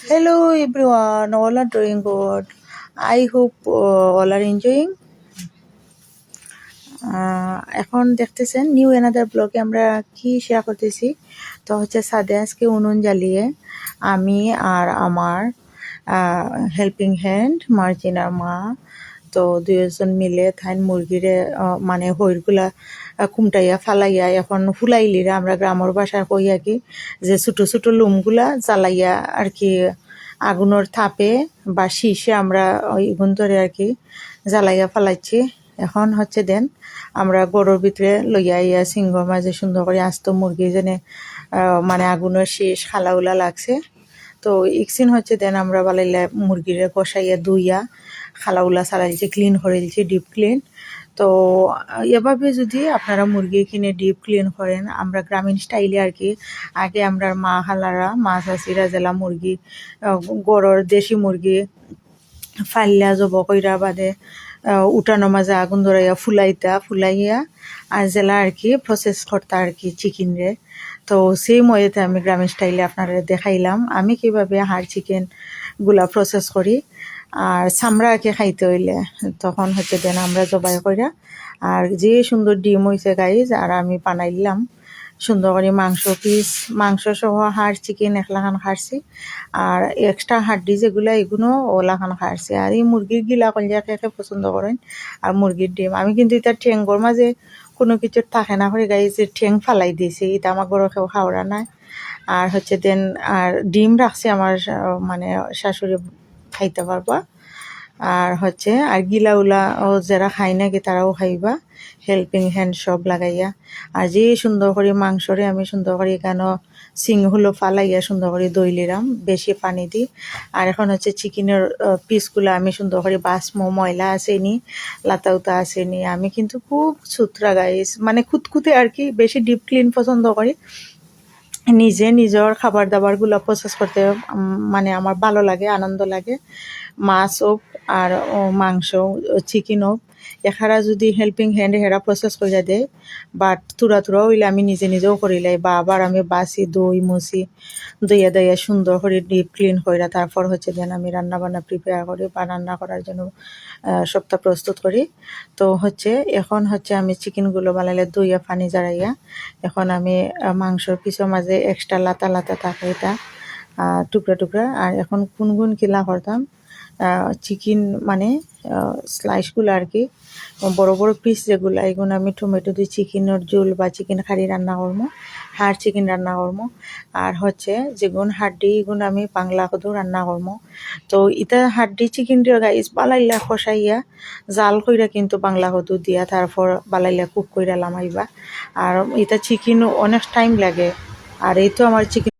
Hello everyone, all are doing good. I hope all are enjoying. এখন দেখতেছেন new another ব্লগে আমরা কি শেয়ার করতেছি। তো হচ্ছে সাদে আজকে উনুন জ্বালিয়ে আমি আর আমার হেল্পিং হ্যান্ড মার্জিনার মা তো দুজন মিলে থাইন মুরগিরে মানে হইরগুলা কুমটাইয়া ফালাইয়া এখন ফুলাইলিরা আমরা গ্রামের বাসায় কই আর কি যে ছোটো ছোটো লুমগুলা জ্বালাইয়া আর কি আগুনের থাপে বা শীষে আমরা ওই ধরে আর কি জ্বালাইয়া ফালাইছি। এখন হচ্ছে দেন আমরা গরুর ভিতরে লইয়া ইয়া সিংহর মাঝে সুন্দর করে আস্ত মুরগি যেনে মানে আগুনের শীষ খালাউলা লাগছে। তো ইকসিন হচ্ছে দেন আমরা বালাইলা মুরগিরে কষাইয়া ধুইয়া খালাউলা চালাইছি, ক্লিন করে দিচ্ছি, ডিপ ক্লিন। তো এভাবে যদি আপনারা মুরগি কিনে ডিপ ক্লিন করেন, আমরা গ্রামীণ স্টাইলে আর কি আগে আমরা মা খালারা মা চাষিরা জেলা মুরগি গড়ের দেশি মুরগি ফাইল্লা জব কইরা বাদে উঠানো মাঝে আগুন ধরাইয়া ফুলাইয়া আর জেলা আর কি প্রসেস করতা আর কি চিকেন রে। তো সেই ময়েতে আমি গ্রামীণ স্টাইলে আপনারা দেখাইলাম আমি কিভাবে হাড় চিকেন গুলা প্রসেস করি। আর চামড়া আর কি খাইতে হইলে তখন হচ্ছে দেন আমরা জবাই কইরা আর যে সুন্দর ডিম হয়েছে গাইজ আর আমি বানাইলাম সুন্দর করে মাংস সহ হাড় চিকেন একলাখান খারছি আর এক্সট্রা হাড্ডি যেগুলো এগুলো ওলাখান খারছি। আর এই মুরগির গিলা কলিয়া খেয়ে পছন্দ করেন আর মুরগির ডিম আমি কিন্তু এটা ঠেঙ্গর মাঝে কোনো কিছু থাকে না করে গাই যে ঠেং ফালাই দিয়েছি, এটা আমার গরু কেউ খাওয়া নাই। আর হচ্ছে দেন আর ডিম রাখছি আমার মানে শাশুড়ি খাইতে পারবা। আর হচ্ছে আর গিলাউলা ও যারা খাই নাকি তারাও খাইবা হেল্পিং হ্যান্ড সব লাগাইয়া। আর যে সুন্দর করে মাংসরে আমি সুন্দর করে এখানে সিংহুলো ফালাইয়া সুন্দর করে দই লিলাম বেশি পানি দিই। আর এখন হচ্ছে চিকেনের পিসগুলো আমি সুন্দর করে বাসমো, ময়লা আসেনি লাতা উতা আসেনি। আমি কিন্তু খুব সুতরা গাইস মানে খুঁতখুঁতে আর কি বেশি ডিপ ক্লিন পছন্দ করি। নিজের খাবার দাবারগুলো প্রসেস করতে মানে আমার ভালো লাগে, আনন্দ লাগে। মাছ হোক আর মাংস চিকেন হোক এখারা যদি হেল্পিং হ্যান্ড হেরা প্রসেস করে দেয় বাট তুরা হইলে আমি নিজেও করিলাই বা আবার আমি বাসি দই মুছি দইয়া সুন্দর করে ডিপ ক্লিন করে তারপর হচ্ছে দেন আমি রান্না বান্না প্রিপেয়ার করি বা রান্না করার জন্য সবটা প্রস্তুত করি। তো হচ্ছে এখন হচ্ছে আমি চিকেনগুলো বানাইলে দইয়া পানি জারাইয়া এখন আমি মাংসর পিছর মাঝে এক্সট্রা লাতা থাকে এটা টুকরা আর এখন গুন কিলা করতাম চিকেন মানে স্লাইসগুলো আর কি বড় পিস যেগুলো এগুলো আমি টমেটো দিয়ে চিকেনের ঝোল বা চিকেন কারি রান্না করবো, হাড় চিকেন রান্না করবো। আর হচ্ছে যেগুন হাড্ডি এগুলো আমি বাংলা কদু রান্না করবো। তো এটা হাড্ডি চিকেন দিয়ে গাইস বালাইলা খসাইয়া জাল কইরা কিন্তু বাংলা কদু দিয়া তারপর বালাইলা কুক কইরা লামাইবা। আর এটা চিকেন অনেক টাইম লাগে আর এই তো আমার চিকেন